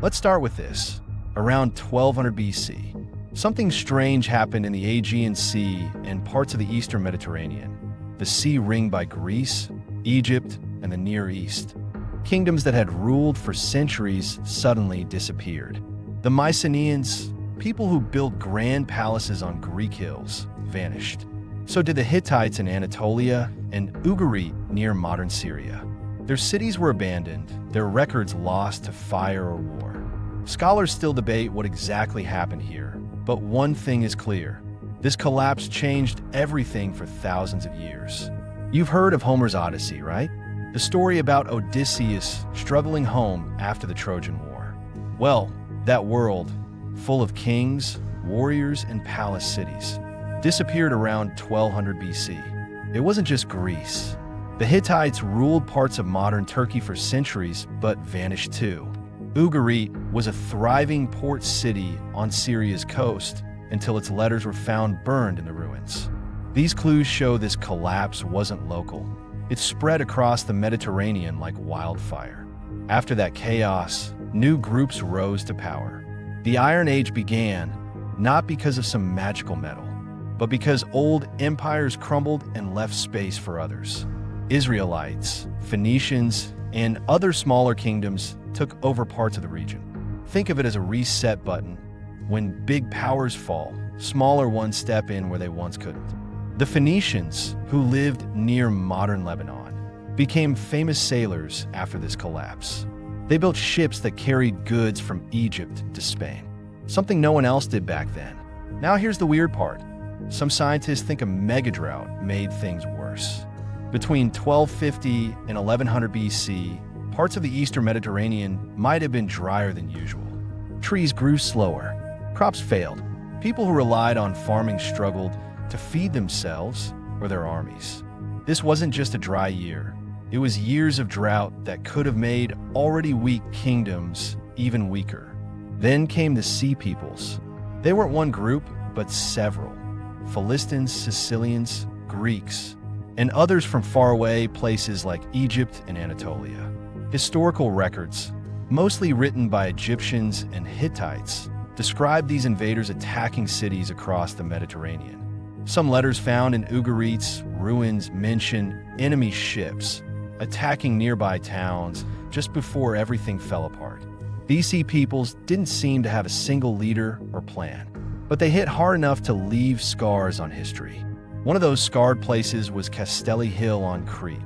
Let's start with this. Around 1200 BC, something strange happened in the Aegean Sea and parts of the eastern Mediterranean, the sea ringed by Greece, Egypt, and the Near East. Kingdoms that had ruled for centuries suddenly disappeared. The Mycenaeans, people who built grand palaces on Greek hills, vanished. So did the Hittites in Anatolia and Ugarit near modern Syria. Their cities were abandoned, their records lost to fire or war. Scholars still debate what exactly happened here, but one thing is clear. This collapse changed everything for thousands of years. You've heard of Homer's Odyssey, right? The story about Odysseus struggling home after the Trojan War. Well, that world, full of kings, warriors, and palace cities, disappeared around 1200 BC. It wasn't just Greece. The Hittites ruled parts of modern Turkey for centuries, but vanished too. Ugarit was a thriving port city on Syria's coast until its letters were found burned in the ruins. These clues show this collapse wasn't local. It spread across the Mediterranean like wildfire. After that chaos, new groups rose to power. The Iron Age began not because of some magical metal, but because old empires crumbled and left space for others. Israelites, Phoenicians, and other smaller kingdoms took over parts of the region. Think of it as a reset button. When big powers fall, smaller ones step in where they once couldn't. The Phoenicians, who lived near modern Lebanon, became famous sailors after this collapse. They built ships that carried goods from Egypt to Spain, something no one else did back then. Now here's the weird part. Some scientists think a megadrought made things worse. Between 1250 and 1100 BC, parts of the eastern Mediterranean might have been drier than usual. Trees grew slower, crops failed, people who relied on farming struggled to feed themselves or their armies. This wasn't just a dry year, it was years of drought that could have made already weak kingdoms even weaker. Then came the Sea Peoples. They weren't one group, but several. Philistines, Sicilians, Greeks, and others from faraway places like Egypt and Anatolia. Historical records, mostly written by Egyptians and Hittites, describe these invaders attacking cities across the Mediterranean. Some letters found in Ugarit's ruins mention enemy ships attacking nearby towns just before everything fell apart. These Sea Peoples didn't seem to have a single leader or plan, but they hit hard enough to leave scars on history. One of those scarred places was Castelli Hill on Crete.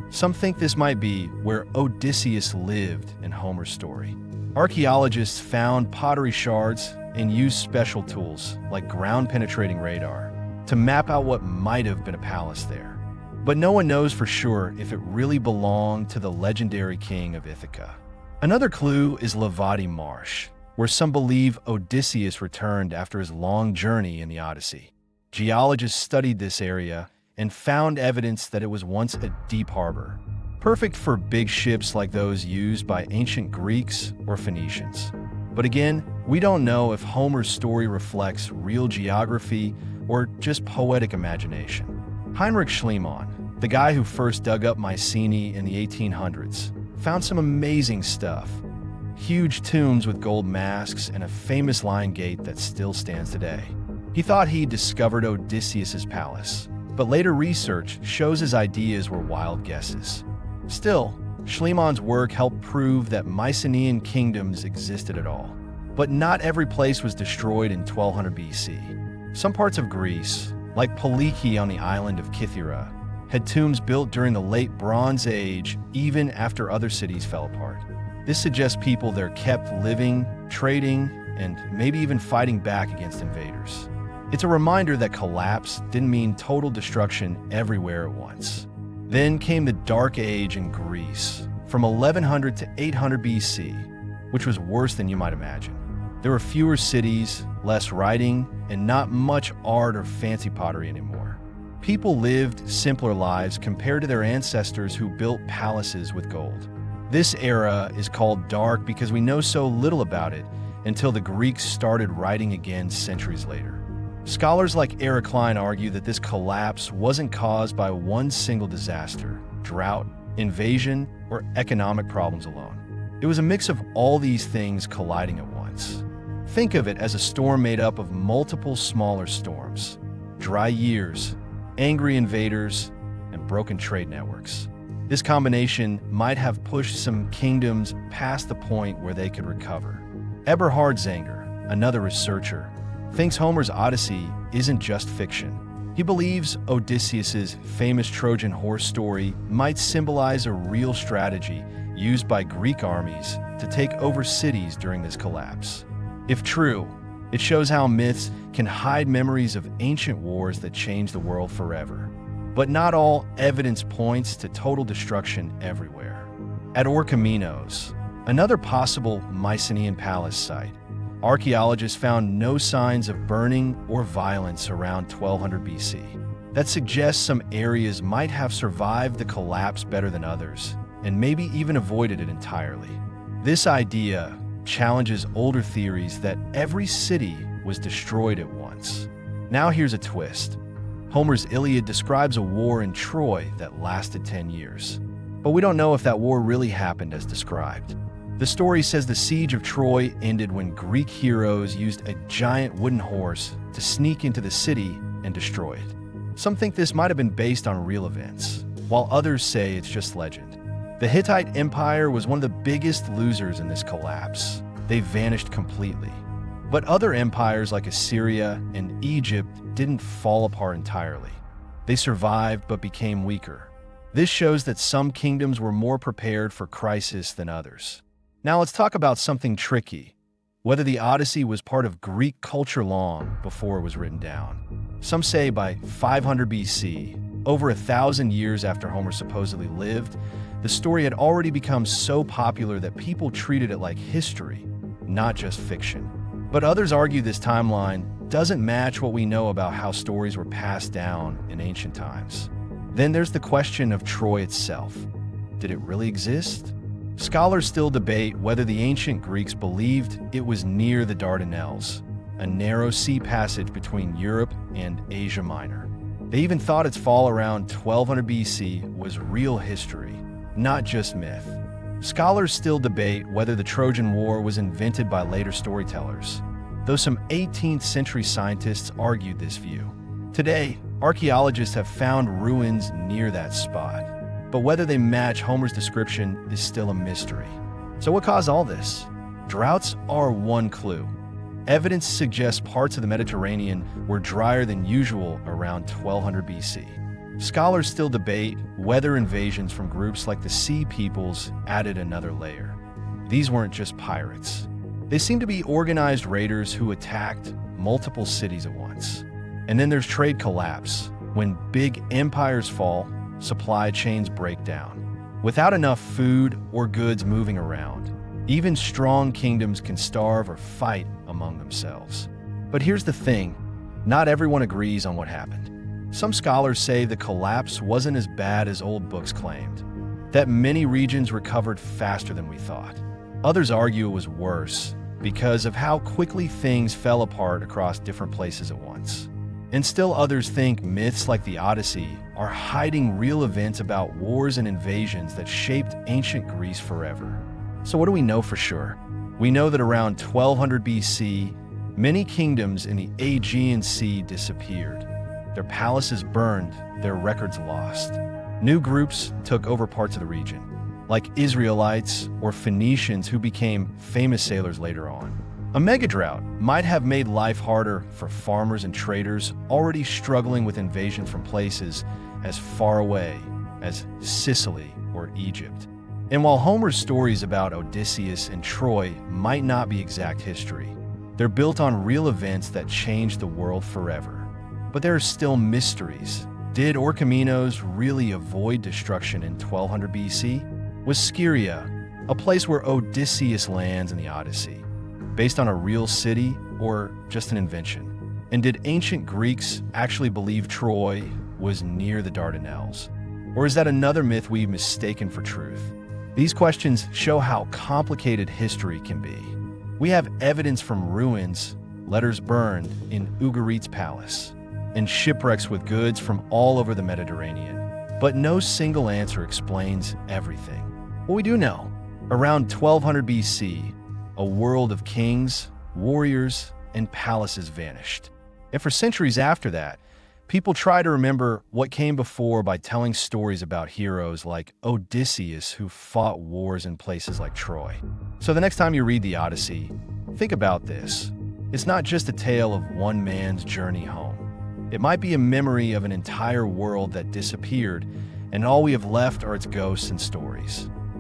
Some think this might be where Odysseus lived in Homer's story. Archaeologists found pottery shards and used special tools like ground-penetrating radar to map out what might have been a palace there. But no one knows for sure if it really belonged to the legendary king of Ithaca. Another clue is Levadi Marsh, where some believe Odysseus returned after his long journey in the Odyssey. Geologists studied this area and found evidence that it was once a deep harbor, perfect for big ships like those used by ancient Greeks or Phoenicians. But again, we don't know if Homer's story reflects real geography or just poetic imagination. Heinrich Schliemann, the guy who first dug up Mycenae in the 1800s, found some amazing stuff. Huge tombs with gold masks and a famous lion gate that still stands today. He thought he'd discovered Odysseus's palace, but later research shows his ideas were wild guesses. Still, Schliemann's work helped prove that Mycenaean kingdoms existed at all. But not every place was destroyed in 1200 BC. Some parts of Greece, like Paliki on the island of Kythera, had tombs built during the late Bronze Age even after other cities fell apart. This suggests people there kept living, trading, and maybe even fighting back against invaders. It's a reminder that collapse didn't mean total destruction everywhere at once. Then came the Dark Age in Greece, from 1100 to 800 BC, which was worse than you might imagine. There were fewer cities, less writing, and not much art or fancy pottery anymore. People lived simpler lives compared to their ancestors who built palaces with gold. This era is called dark because we know so little about it until the Greeks started writing again centuries later. Scholars like Eric Klein argue that this collapse wasn't caused by one single disaster, drought, invasion, or economic problems alone. It was a mix of all these things colliding at once. Think of it as a storm made up of multiple smaller storms, dry years, angry invaders, and broken trade networks. This combination might have pushed some kingdoms past the point where they could recover. Eberhard Zanger, another researcher, thinks Homer's Odyssey isn't just fiction. He believes Odysseus's famous Trojan Horse story might symbolize a real strategy used by Greek armies to take over cities during this collapse. If true, it shows how myths can hide memories of ancient wars that changed the world forever. But not all evidence points to total destruction everywhere. At Orchomenos, another possible Mycenaean palace site, archaeologists found no signs of burning or violence around 1200 BC. That suggests some areas might have survived the collapse better than others, and maybe even avoided it entirely. This idea challenges older theories that every city was destroyed at once. Now here's a twist. Homer's Iliad describes a war in Troy that lasted 10 years. But we don't know if that war really happened as described. The story says the siege of Troy ended when Greek heroes used a giant wooden horse to sneak into the city and destroy it. Some think this might have been based on real events, while others say it's just legend. The Hittite Empire was one of the biggest losers in this collapse. They vanished completely. But other empires like Assyria and Egypt didn't fall apart entirely. They survived but became weaker. This shows that some kingdoms were more prepared for crisis than others. Now let's talk about something tricky, whether the Odyssey was part of Greek culture long before it was written down. Some say by 500 BC, over 1,000 years after Homer supposedly lived, the story had already become so popular that people treated it like history, not just fiction. But others argue this timeline doesn't match what we know about how stories were passed down in ancient times. Then there's the question of Troy itself. Did it really exist? Scholars still debate whether the ancient Greeks believed it was near the Dardanelles, a narrow sea passage between Europe and Asia Minor. They even thought its fall around 1200 BC was real history, not just myth. Scholars still debate whether the Trojan War was invented by later storytellers, though some 18th century scientists argued this view. Today, archaeologists have found ruins near that spot, but whether they match Homer's description is still a mystery. So what caused all this? Droughts are one clue. Evidence suggests parts of the Mediterranean were drier than usual around 1200 BC. Scholars still debate whether invasions from groups like the Sea Peoples added another layer. These weren't just pirates. They seem to be organized raiders who attacked multiple cities at once. And then there's trade collapse. When big empires fall, supply chains break down. Without enough food or goods moving around, even strong kingdoms can starve or fight among themselves. But here's the thing, not everyone agrees on what happened. Some scholars say the collapse wasn't as bad as old books claimed, that many regions recovered faster than we thought. Others argue it was worse because of how quickly things fell apart across different places at once. And still others think myths like the Odyssey are hiding real events about wars and invasions that shaped ancient Greece forever. So what do we know for sure? We know that around 1200 BC, many kingdoms in the Aegean Sea disappeared. Their palaces burned, their records lost. New groups took over parts of the region, like Israelites or Phoenicians who became famous sailors later on. A megadrought might have made life harder for farmers and traders already struggling with invasion from places as far away as Sicily or Egypt. And while Homer's stories about Odysseus and Troy might not be exact history, they're built on real events that changed the world forever. But there are still mysteries. Did Orchomenos really avoid destruction in 1200 BC? Was Scheria, a place where Odysseus lands in the Odyssey, based on a real city or just an invention? And did ancient Greeks actually believe Troy was near the Dardanelles? Or is that another myth we've mistaken for truth? These questions show how complicated history can be. We have evidence from ruins, letters burned in Ugarit's palace, and shipwrecks with goods from all over the Mediterranean. But no single answer explains everything. What we do know Around 1200 BC, a world of kings, warriors, and palaces vanished. And for centuries after that, people try to remember what came before by telling stories about heroes like Odysseus who fought wars in places like Troy. So the next time you read the Odyssey, think about this. It's not just a tale of one man's journey home. It might be a memory of an entire world that disappeared, and all we have left are its ghosts and stories.